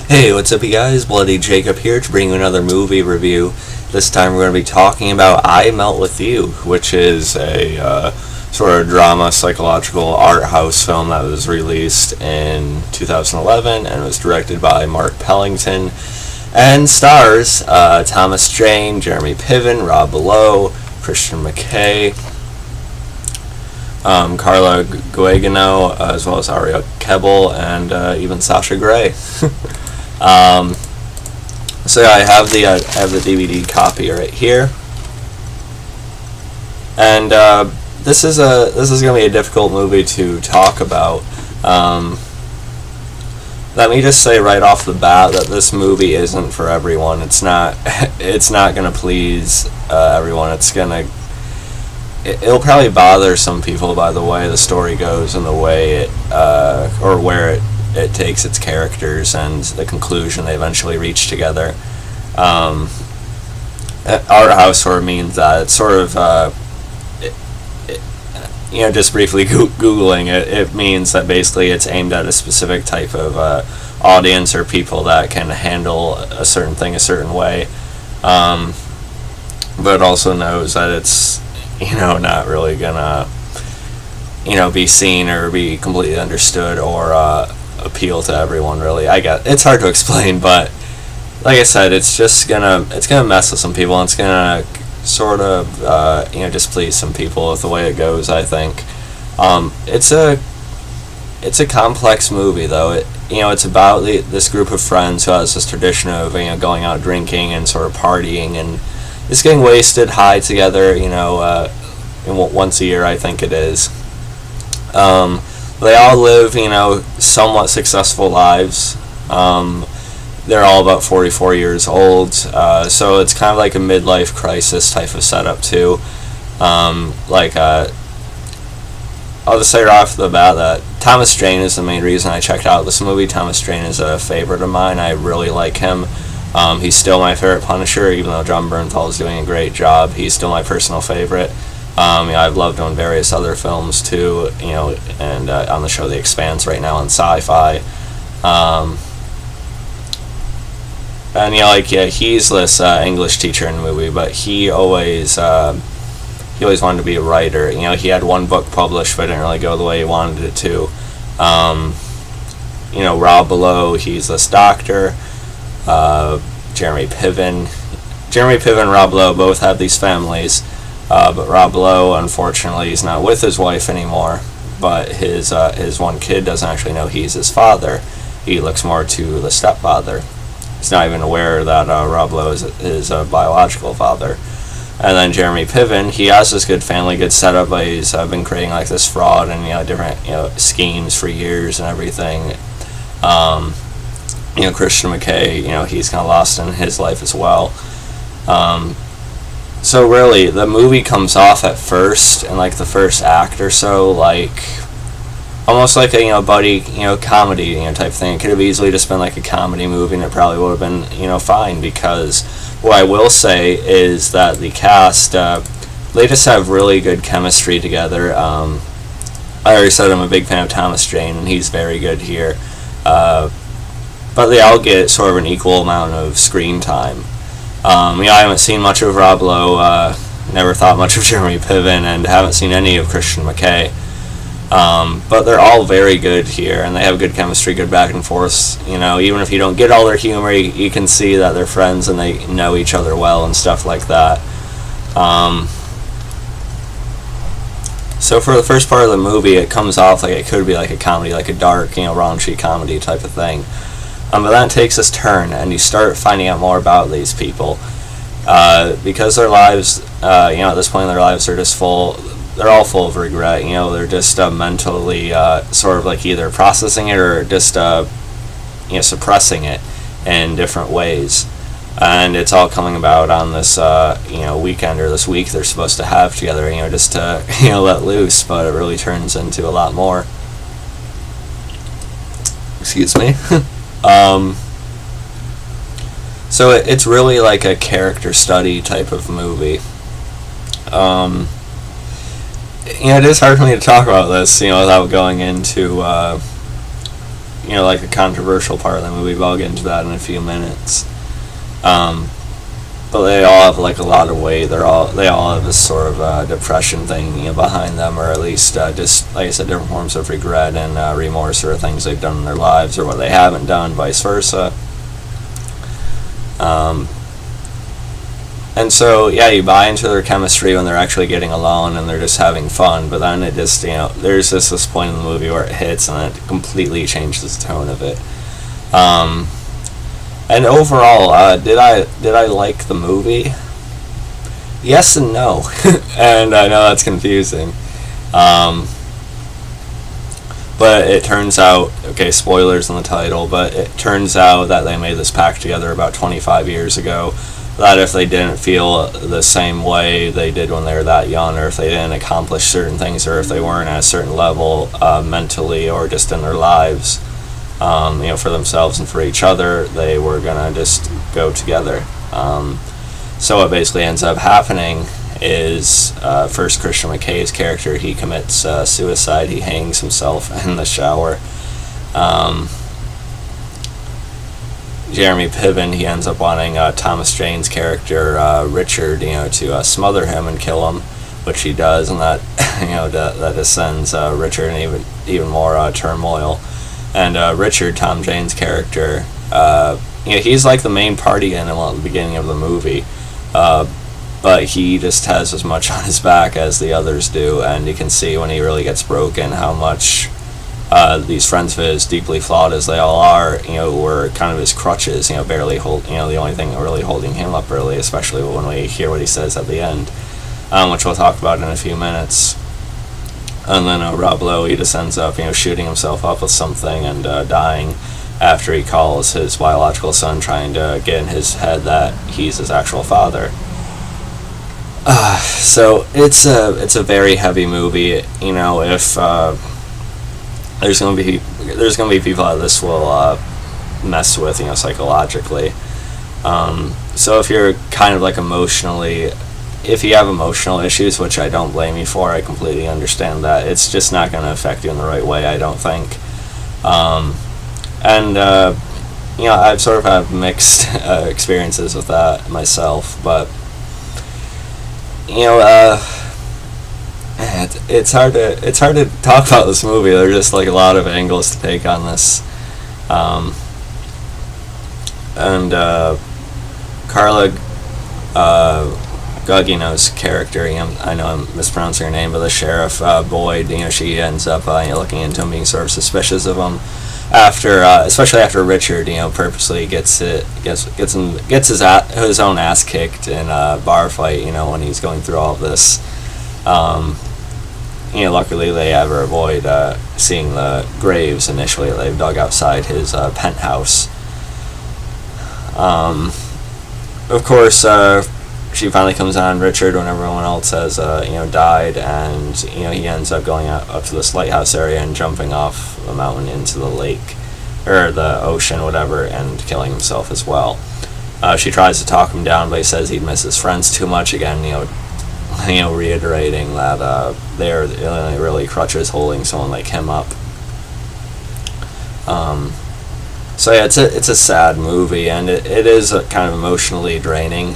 Hey, what's up, you guys? Bloody Jacob here to bring you another movie review. This time we're going to be talking about I Melt With You, which is a sort of drama, psychological art house film that was released in 2011 and was directed by Mark Pellington and stars Thomas Jane, Jeremy Piven, Lowe, Christian McKay, Carla Gugino, as well as Arielle, Kebbel, and even Sasha Grey. So yeah, I have the DVD copy right here, and this is going to be a difficult movie to talk about. Let me just say right off the bat that this movie isn't for everyone. It's not going to please everyone. It'll probably bother some people by the way the story goes and the way it or where it takes its characters and the conclusion they eventually reach together. Art house sort of means that it's sort of just briefly googling it means that basically it's aimed at a specific type of audience or people that can handle a certain thing a certain way, but it also knows that it's not really gonna be seen or be completely understood or appeal to everyone. Really, it's hard to explain, but like I said, it's gonna mess with some people, and it's gonna sort of displease some people with the way it goes. I think it's a complex movie, though. It's about this group of friends who has this tradition of going out drinking and sort of partying and just getting wasted high together. Once a year, I think it is. They all live, somewhat successful lives. They're all about 44 years old, so it's kind of like a midlife crisis type of setup too. I'll just say right off the bat that Thomas Jane is the main reason I checked out this movie. Thomas Jane is a favorite of mine. I really like him. He's still my favorite Punisher, even though John Bernthal is doing a great job. He's still my personal favorite. I've loved him in various other films too, and on the show The Expanse right now on Sci-Fi. He's this English teacher in the movie, but he always wanted to be a writer. He had one book published, but it didn't really go the way he wanted it to. Lowe, he's this doctor. Jeremy Piven and Lowe both have these families. But Lowe, unfortunately, is not with his wife anymore. But his one kid doesn't actually know he's his father. He looks more to the stepfather. He's not even aware that Lowe is his biological father. And then Jeremy Piven, he has this good family, good setup, but he's been creating like this fraud and different schemes for years and everything. Christian McKay, he's kind of lost in his life as well. So really, the movie comes off at first, in like the first act or so, like almost like a buddy comedy type thing. It could have easily just been like a comedy movie, and it probably would have been fine. Because what I will say is that the cast they just have really good chemistry together. I already said I'm a big fan of Thomas Jane, and he's very good here. But they all get sort of an equal amount of screen time. I haven't seen much of Lowe, never thought much of Jeremy Piven, and haven't seen any of Christian McKay. But they're all very good here, and they have good chemistry, good back and forth. Even if you don't get all their humor, you can see that they're friends and they know each other well and stuff like that. So for the first part of the movie, it comes off like it could be like a comedy, like a dark, raunchy comedy type of thing. But then it takes this turn, and you start finding out more about these people. Because their lives, at this point in their lives, they're all full of regret. They're just mentally sort of like either processing it or just, suppressing it in different ways. And it's all coming about on this, weekend or this week they're supposed to have together, just to, let loose, but it really turns into a lot more. Excuse me. So it's really like a character study type of movie. It is hard for me to talk about this, without going into, like the controversial part of the movie, but I'll get into that in a few minutes. But they all have like a lot of weight. They all have this sort of depression thing behind them, or at least just like I said, different forms of regret and remorse or things they've done in their lives or what they haven't done, vice versa. And so you buy into their chemistry when they're actually getting along and they're just having fun. But then it just there's just this point in the movie where it hits and it completely changes the tone of it. And overall, did I like the movie? Yes and no. And I know that's confusing. But it turns out, okay, spoilers in the title, but it turns out that they made this pact together about 25 years ago, that if they didn't feel the same way they did when they were that young, or if they didn't accomplish certain things, or if they weren't at a certain level mentally or just in their lives, for themselves and for each other, they were gonna just go together. So what basically ends up happening is first Christian McKay's character, he commits suicide. He hangs himself in the shower. Jeremy Piven, he ends up wanting Thomas Jane's character Richard, to smother him and kill him, which he does, and that that just sends Richard in even more turmoil. And Richard, Tom Jane's character, he's like the main party animal at the beginning of the movie, but he just has as much on his back as the others do, and you can see when he really gets broken how much these friends of his, deeply flawed as they all are, were kind of his crutches, barely the only thing really holding him up, really, especially when we hear what he says at the end, which we'll talk about in a few minutes. And then Rob Lowe, he just ends up, shooting himself up with something and dying after he calls his biological son, trying to get in his head that he's his actual father. So it's a very heavy movie. If there's gonna be people that this will mess with, psychologically. So if you're kind of like emotionally. If you have emotional issues, which I don't blame you for, I completely understand that. It's just not going to affect you in the right way, I don't think. I've sort of had mixed experiences with that myself, but it's hard to talk about this movie. There's just like a lot of angles to take on this, Carla Gugino's character, I know I'm mispronouncing her name, but the sheriff, Boyd, she ends up looking into him, being sort of suspicious of him, especially after Richard, purposely gets his own ass kicked in a bar fight, when he's going through all of this. Luckily they ever avoid seeing the graves initially that they've dug outside his penthouse. Of course, she finally comes on Richard when everyone else has, died, and, he ends up going up to this lighthouse area and jumping off the mountain into the lake, or the ocean, whatever, and killing himself as well. She tries to talk him down, but he says he'd miss his friends too much, again, reiterating that they're the only really crutches holding someone like him up. So yeah, it's a sad movie, and it is kind of emotionally draining.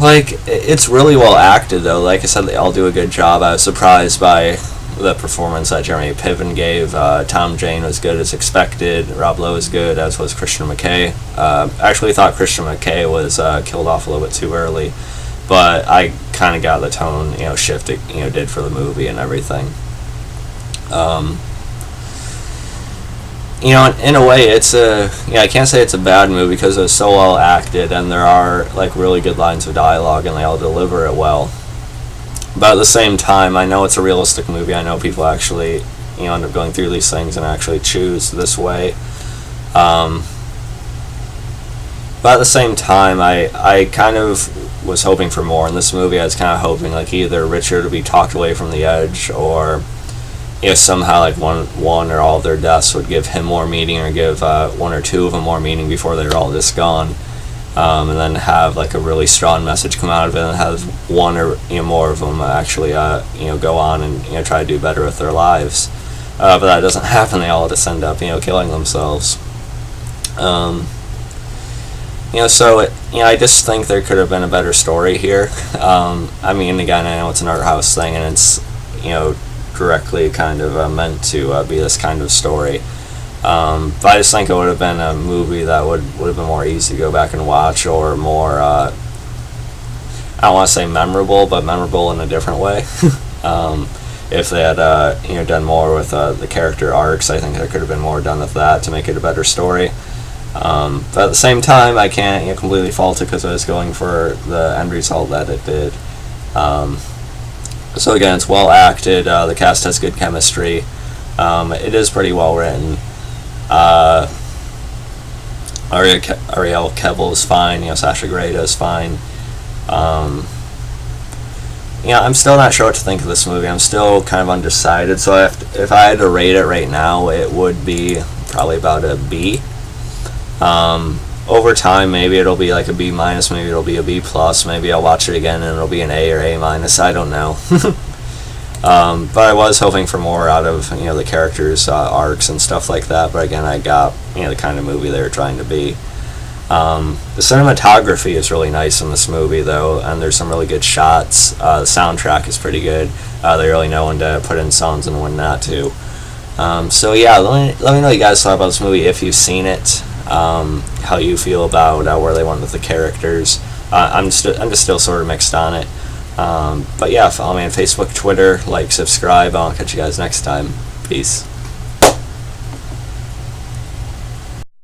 It's really well acted, though. Like I said, they all do a good job. I was surprised by the performance that Jeremy Piven gave. Tom Jane was good as expected. Rob Lowe was good, as was Christian McKay. Actually thought Christian McKay was killed off a little bit too early, but I kind of got the tone, shift it, did for the movie and everything. In a way, I can't say it's a bad movie because it's so well acted, and there are really good lines of dialogue, and they all deliver it well. But at the same time, I know it's a realistic movie. I know people actually, end up going through these things and actually choose this way. But at the same time, I kind of was hoping for more in this movie. I was kind of hoping either Richard would be talked away from the edge, or somehow one or all of their deaths would give him more meaning, or give one or two of them more meaning before they're all just gone, and then have a really strong message come out of it, and have one or more of them actually go on and try to do better with their lives. but that doesn't happen. They all just end up, killing themselves. So I just think there could have been a better story here. I mean, again, I know it's an art house thing, and it's directly kind of meant to be this kind of story. But I just think it would have been a movie that would have been more easy to go back and watch, or more, I don't want to say memorable, but memorable in a different way. If they had done more with the character arcs, I think there could have been more done with that to make it a better story. But at the same time, I can't completely fault it because I was going for the end result that it did. So again, it's well acted. The cast has good chemistry. It is pretty well written. Arielle Kebbel is fine. Sasha is fine. I'm still not sure what to think of this movie. I'm still kind of undecided. So if I had to rate it right now, it would be probably about a B. Over time, maybe it'll be like a B minus, maybe it'll be a B plus, maybe I'll watch it again and it'll be an A or A minus. I don't know. But I was hoping for more out of the characters' arcs and stuff like that. But again, I got the kind of movie they were trying to be. The cinematography is really nice in this movie, though, and there's some really good shots. The soundtrack is pretty good. They really know when to put in songs and when not to. So yeah, let me know what you guys thought about this movie if you've seen it. How you feel about where they went with the characters. I'm just still sort of mixed on it. But yeah, follow me on Facebook, Twitter, like, subscribe. I'll catch you guys next time. Peace.